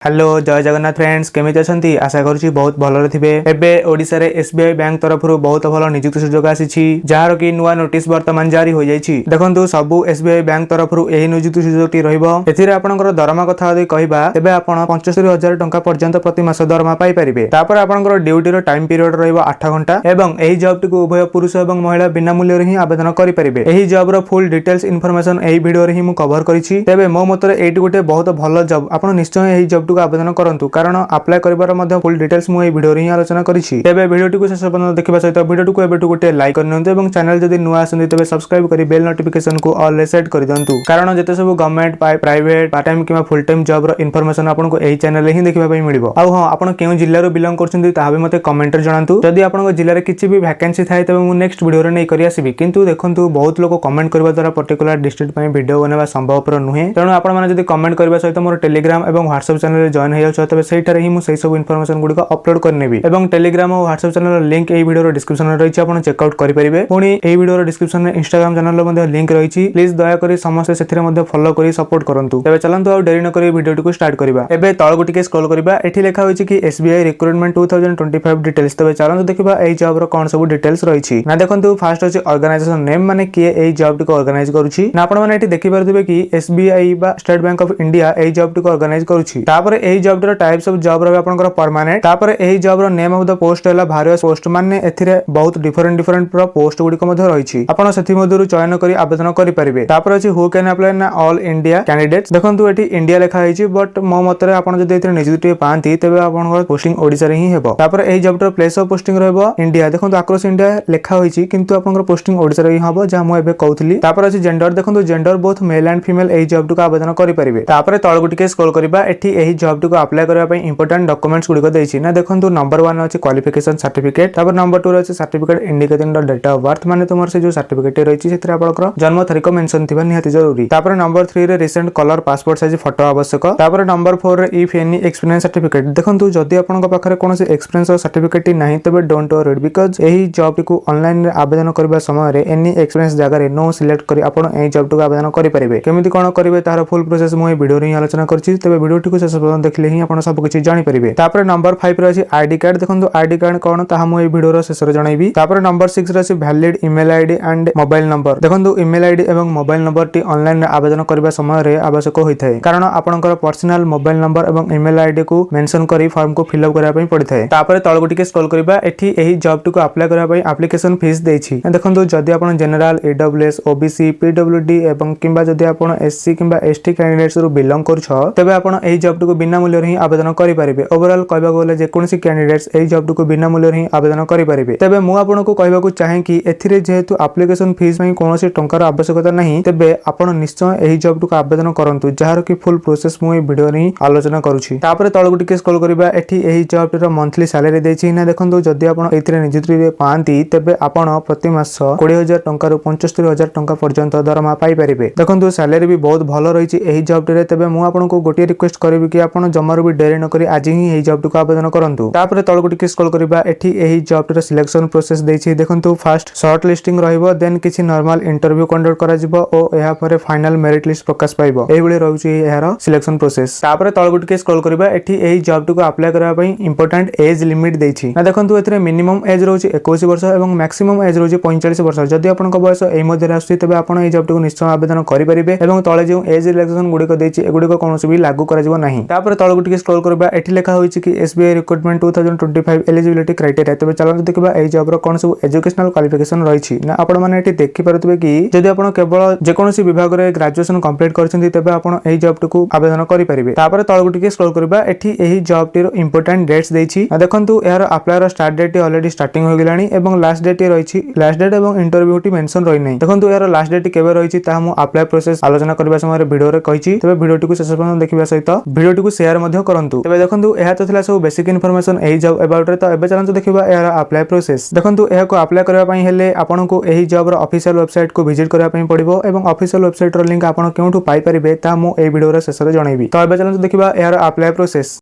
Hello जय Jagannath friends केमिति अछंती आशा करूची बहुत भलरे थिबे। एबे ओडिसा रे एसबीआई बैंक तरफरु बहुत भल नियुक्ति सुजोग आसीछि जहार कि नुवा नोटिस वर्तमान जारी हो जाईछि। देखंतु सबु एसबीआई बैंक तरफरु एही नियुक्ति सुजोगटी रहइबो। एथिरे आपनकर दरमा कथा यदि कहिबा तेबे आपण 75000 टंका पर्यंत प्रति मास दरमा पाई परिबे। तापर आपनकर ड्यूटी रो टाइम पीरियड रहइबो 8 घंटा एवं एही जॉब टिकु उभय पुरुष एवं महिला बिना मूल्य रे ही आवेदन करि परिबे। एही जॉब रो फुल डिटेल्स इन्फॉर्मेशन एही वीडियो रे ही मु कवर करिछि। तेबे मो मतरे एटी गोटे बहुत भल जॉब आपण निश्चय एही जॉब टिकु आवेदन करंतु कारण अप्लाई करिवार मध्ये फुल डिटेल्स मु एही वीडियो रे ही आलोचना करिछि। तेबे वीडियोटी को शेष पर्यंत देखिबा सहित वीडियोटी को एबेटु गोटे लाइक करनियंतु एवं चैनल जदि नुआ आसंदी तबे सब्सक्राइब करि बेल नोटिफिकेशन को ऑल रे सेट करि दंतु कारण जते सब गवर्नमेंट प्राइवेट पार्ट टाइम किबा फुल टाइम जॉब रो इन्फॉर्मेशन आपन को एही चैनल रे ही देखिबा पई मिलिबो। आ हां आपन केउ जिल्ला रो बिलोंग करछन्ती ताहा भी मते कमेंट रे जणांतु। जदि आपन को जिल्ला रे किछि भी वैकेंसी थाए तबे मु नेक्स्ट वीडियो रे नै करि आसीबी। किंतु देखंतु बहुत लोग कमेंट करबा द्वारा पर्टिकुलर डिस्ट्रिक्ट पई वीडियो बनेबा संभव पर नुहे। तेणु आपन माने जदि कमेंट करबा सहित मोर टेलीग्राम एवं व्हाट्सएप चैनल रे जॉइन हे जाउ तबे सेटा रे ही मु सब इन्फॉर्मेशन गुडी को अपलोड करनेबी एवं टेलीग्राम और व्हाट्सएप चैनल लिंक एही वीडियो रो डिस्क्रिप्शन रे रहिछि आपण चेकआउट करि परिबे। पुनी एही वीडियो रो डिस्क्रिप्शन रे इंस्टाग्राम चैनल रो मध्ये लिंक रहिछि। प्लीज दया करी समस्त सेथिरे मध्ये फॉलो करी सपोर्ट करंतु। तबे चलंतु आ देरी न करी वीडियो को स्टार्ट करिबा। एबे तळगु टिके स्क्रॉल करिबा। एठी लेखा होइछि कि एसबीआई रिक्रूटमेंट 2025 डिटेल्स। तबे चलंतु देखिबा एही जॉब रो कोन सब डिटेल्स रहिछि। ना देखंतु फास्ट होछि ऑर्गेनाइजेशन नेम माने के एही जॉब टिको ऑर्गेनाइज करूछि। ना आपण माने एठी देखि परथिबे कि एसबीआई बा स्टेट बैंक ऑफ इंडिया एही जॉब टिको ऑर्गेनाइज करूछि। तापर एही जॉब रो टाइप्स ऑफ जॉब रो आपनकर परमानेंट। तापर एही जॉब रो नेम ऑफ द पोस्ट हैला वेरियस पोस्ट माने एथिरे बहुत डिफरेंट प्रो पोस्ट गुडी को मध्ये रहिछि। आपण सेथि मध्यरु चयन करी आवेदन करि परिबे। तापर अछि हु कैन अप्लाई ना ऑल इंडिया कैंडिडेट्स। देखंतु एठी इंडिया लेखा हैछि बट मो मतरे आपण जदि एथिरे नियुक्ति पांती तबे आपनकर पोस्टिंग ओडिसा रे ही हेबो। तापर एही जॉब रो प्लेस ऑफ पोस्टिंग रहबो इंडिया। देखंतु अक्रॉस इंडिया लेखा होइछि किंतु आपनकर पोस्टिंग ओडिसा रे ही हबो जा मो एबे कहउथली। तापर अछि जेंडर। देखंतु gender both male and female एही जॉब को आवेदन करि परिबे। तापर तळगु टिके स्क्रॉल करिबा। एठी एही जॉब को अप्लाई करबा पई इंपोर्टेंट डॉक्यूमेंट्स गुडी को दैछि। ना देखंतु नंबर 1 अछि क्वालिफिकेशन सर्टिफिकेट। तापर नंबर 2 अछि certificate indicating the date of birth माने तुमर से जो सर्टिफिकेट रहिछि सेतरे आपनकर जन्म तारीख मेंशन थिबा निहाती जरूरी। तापर नंबर 3 रे recent colour passport size photo आवश्यक। तापर नंबर 4 रे इफ एनी एक्सपीरियंस सर्टिफिकेट। देखंतु जदि आपनक पाखरे कोनोसी एक्सपीरियंस सर्टिफिकेट नाही तबे डोंट वरी बिकॉज़ एही जॉब को ऑनलाइन रे आवेदन करबा समय रे एनी एक्सपीरियंस जगह रे नो सिलेक्ट करी आपण एही जॉब को आवेदन करि परिबे। केमिति कोन करिवे तार फुल प्रोसेस मो ए वीडियो रे आलोचना करछि। तबे वीडियो को शेष पर्यंत देखले ही आपण सब किछि जानि परिबे। तापर नंबर 5 रे अछि आईडी कार्ड। देखंतु आईडी कार्ड कोन ताहा मो ए वीडियो रो शेष रे जणाइबी। तापर नंबर 6 रे अछि valid email ID and mobile number. देखंतु ईमेल आईडी एवं मोबाइल नंबर टी ऑनलाइन रे आवेदन करबा समय रे आवश्यक होइथाय कारण आपनकर पर्सनल मोबाइल नंबर एवं ईमेल आईडी को मेंशन करी फॉर्म को फिल अप करा पई पड़िथाय। तापर तळगु टिके स्क्रॉल करिबा। एठी एही जॉब टी को अप्लाई करा पई एप्लीकेशन फीस देछि। देखंतु जदि आपण जनरल ईडब्ल्यूएस ओबीसी पीडब्ल्यूडी एवं किबा जदि आपण एससी किबा एसटी कैंडिडेट्स रो बिलोंग करछ तबे आपण एही जॉब टी को बिना मूल्य रे ही आवेदन करि परिबे। ओवरऑल कहबा गले जे कोनसी कैंडिडेट्स एही जॉब टी को बिना मूल्य रे ही आवेदन करि परिबे। तबे मु आपण को कहबा को चाहे कि एथिरे जेहेतु एप्लीकेशन फीस पई कोनोसी टंकार आवश्यकता नाही तबे आपण निश्चय एही जॉब टी को आवेदन करंतु जहार कि फुल प्रोसेस मु ए वीडियो रे आलोचना करूछि। तापर तळगु टिके स्क्रॉल करिबा। एठी एही जॉब टी रो मंथली सैलरी देछि। ना देखंतु जदि आपण एथिरे नियुक्ति रे पांती तबे आपण प्रति मास 20000 टंका रो 75000 टंका पर्यंत दरमा पाई परिबे। देखंतु सैलरी भी बहुत भलो रहिछि एही जॉब टी रे। तबे मु आपण को गोटिए रिक्वेस्ट करबी कि आपण जमारो भी डेरी न करी आज ही एही जॉब टी को आवेदन करंतु। तापर तळगु टिके स्क्रॉल करिबा। एठी एही जॉब टी रो सिलेक्शन प्रोसेस देछि। देखंतु फर्स्ट शॉर्ट लिस्टिंग रहइबो देन किछि नॉर्मल इंटरव्यू कंडक्ट करा जिवो ओ एहा परे फाइनल मेरिट लिस्ट प्रकाश पाइबो। एही बळे रहउछि एहारो सिलेक्शन प्रोसेस। तापर तळगु टिके स्क्रॉल करिबा। एठी एही जॉब टी को अप्लाई करबा पई इंपोर्टेंट एज लिमिट देछि। ना देखंतु एथिरे मिनिमम एज रहउछि 21 वर्ष एवं मैक्सिमम एज रहउछि 45 वर्ष। जदि आपनक बयस एही मध्ये आसुछि तबे आपण एही जॉब टी को निश्चय आवेदन करि परिबे एवं तळे जे एज रिलैक्सेशन गुडी को देछि एगुडी को कोनोसी भी लागू करा जिवो नाही। तापर तळगु टिके स्क्रॉल करबा। एठी लेखा होइछि कि एसबीआई रिक्रूटमेंट 2025 एलिजिबिलिटी क्राइटेरिया। तबे चलन देखबा एही जॉब रो कोन सब एजुकेशनल क्वालिफिकेशन रहिछि। ना आपण माने एठी देखि परतबे कि जदि आपण केवल जे कोनोसी विभाग रे ग्रेजुएशन कंप्लीट करछन्ती तबे आपण एही जॉब टी को आवेदन करि परिबे। तापर तळगु टिके स्क्रॉल करबा। एठी एही जॉब टी रो इंपोर्टेंट डेट्स देछि। देखंतु एहार अप्लाई रो स्टार्ट डेट ऑलरेडी स्टार्टिंग हो गेलानी एवं लास्ट डेट रहिछि। लास्ट डेट एवं इंटरव्यू टी मेंशन रहि नै। देखंतु एहार लास्ट डेट केबे रहिछि ता मु अप्लाई प्रोसेस आलोचना करबा समय रे वीडियो रे कहिछि। तबे वीडियो टी को शेष पर्यंत देखिबा सहित वीडियो टी को शेयर मध्ये करंतु। तबे देखंतु एहा तो थिला सब बेसिक इन्फॉर्मेशन एही जॉब अबाउट रे। तो एबे चलंतु देखिबा एहार अप्लाई प्रोसेस। देखंतु एहा को अप्लाई करबा पई हेले आपण को एही जॉब रो ऑफिशियल वेबसाइट को विजिट करबा पई पड़िबो एवं ऑफिशियल वेबसाइट रो लिंक आपण केउठु पाई परिबे ता मु एही वीडियो रे शेष रे जणाइबी। तो एबे चलंतु देखिबा एहार अप्लाई प्रोसेस।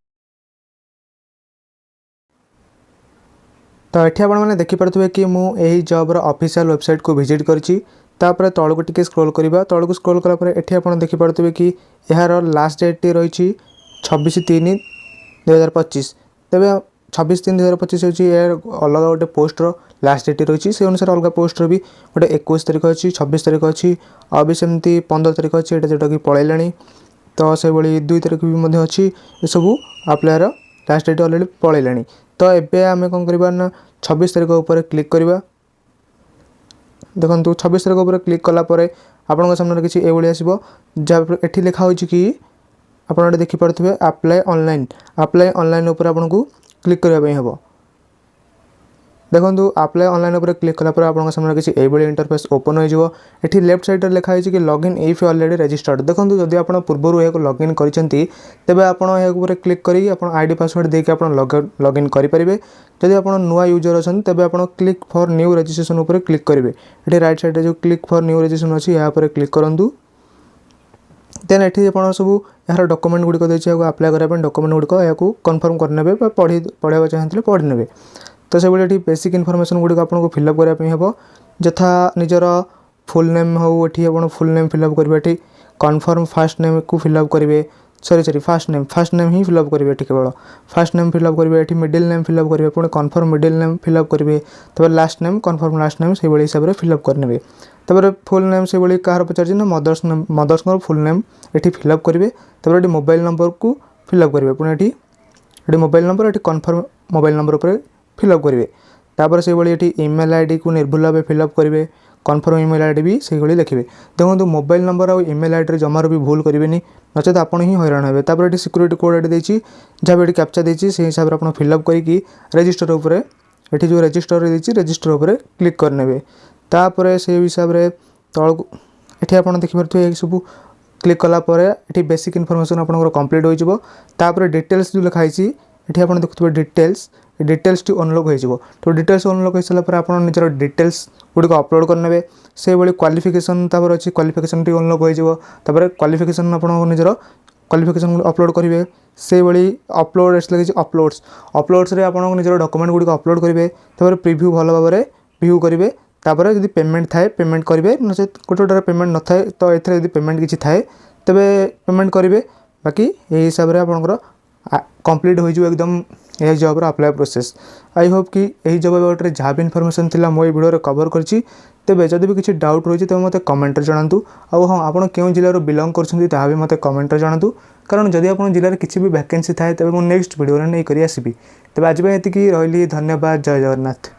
तो एठी आपण माने देखि परथुबे कि मु एही जॉब रो ऑफिशियल वेबसाइट को विजिट करछि। तापर तळगु टिके स्क्रॉल करिबा। तळगु स्क्रॉल कला परे एठी आपण देखि परथुबे कि एहार लास्ट डेट टी रहिछि 26/3/2025 तेबे 26/3/2025 होची यार अलग गोटे पोस्टर लास्ट डेट रही से अनुसार अलग पोस्टर भी गोटे 21 तारिख अच्छी 26 तारिख अच्छी आ भी सेमती 15 तारिख अच्छी एटा जोटा कि पलैलानी तो से भाई 2 तारिख भी अच्छी ये सब अप्लायर लास्ट डेट अलरेडी पलैलानी तो एबे आम कौन करवा ना 26 तारिख उपर क्लिक करवा देखो 26 तारिख उपर क्लिक कलापर आपण सामने किसी ये आसो जहाँ ये लिखा हो कि आप देखिपे अप्लाई ऑनलाइन उपर आपको क्लिक करने हम देखो अप्लाई ऑनलाइन उपर क्लिक कलापर आप सामने किसी ये इंटरफेस ओपन हो लेफ्ट साइड लिखाई कि लॉगिन इफ ऑलरेडी रजिस्टर्ड देखो जदि आप पूर्व यह लॉगिन करते आप क्लिक कर आईडी पासवर्ड देके लॉगिन करेंगे जदि आप नुआ यूजर अच्छा तेज आप क्लिक फॉर न्यू रजिस्ट्रेशन उपर क्लिक करेंगे ये राइट साइड जो क्लिक फॉर न्यू रजिस्ट्रेशन अच्छी यहाँ क्लिक करूँ देन ये आप सब यार डॉक्यूमेंट गुड़िक देती अप्लाई करने डॉक्यूमेंट गुड़िक या कन्फर्म करने पढ़ा चाहते पढ़ी ने तो से ये बेसिक इनफॉरमेशन गुड़िक आपको फिलअप करने हम जथा निजर फुल नेम हो ये आप फुल नेम फिलअप करेंगे कन्फर्म फास्ट नेम को फिलअप करेंगे सॉरी फास्ट नेम ही फिलअप करेंगे केवल फास्ट नेम फिलअप करेंगे ये मिडिल नेम फिलअप करेंगे पुणी कन्फर्म मिडिल नेम फिलअप करेंगे तब last name confirm last name से हिसाब से फिलअप करने तब फुल नेम से कहार पचार ना मदर्स फुल नेम ये फिलअप करेंगे तब ये मोबाइल नंबर को फिलअप करेंगे पुणी ये मोबाइल नंबर ये कन्फर्म मोबाइल नंबर पर फिलअप करेंगे तापर से ये ईमेल आईडी को निर्भुल भाव फिलअप करेंगे कन्फर्म ईमेल आईडी भी से लिखे देखो मोबाइल नंबर और ईमेल आईडी जमार भी भूल करेंगे नचेत आप ही हैरान हे तापर ये सिक्यूरीटी कोड ये देती जहाँ भी कैप्चा देती से हिसाब से आप फिलअप करके रजिस्टर उपर ये जो रजिस्टर देती रजिस्टर उपर क्लिक करने तापर से हिसाब से तल ये आप देखिपे ये सब क्लिक कलापर ये बेसिक इनफॉरमेशन आप कंप्लीट हो डिटेल्स जो लिखाई ये आप देखुए डिटेल्स टी अनलॉक हो तो डिटेल्स अनलॉक हो सारापर आप निजर डिटेल्स गुड़िक अपलोड करने से भाई क्वालिफिकेशन तापर अच्छी क्वालिफिकेशन टी अनलॉक हो क्वालिफिकेशन आप निजर क्वालिफिकेशन अपलोड करेंगे से भाई अपलोड लगे अपलोड्स आप निजर डॉक्यूमेंट गुड़िक अपलोड करेंगे तापर प्रिव्यू भल भाव में व्यू करेंगे तापर यदि पेमेंट थाए पेमेंट करेंगे नचे गोटे पेमेंट न थाए तो ये पेमेंट किसी थाए तेरे पेमेंट करेंगे बाकी यही हिसाब से आपंकर कंप्लीट हो एकदम यही job apply process I hope कि यही जॉब बारे जहाँ भी इनफॉरमेशन थिला मो वीडियो कवर करछि तेबे जदि भी किसी डाउट रही है मत कमेंट जनातु हाँ आप क्यों जिले बिलंग कर मत कमेंट जनातु कारण जदि आप जिले में किसी भी वैकेंसी थाए तेज मुझे नेक्स्ट वीडियो नहीं कर आसबि तेज आज ये रही धन्यवाद जय जगन्नाथ।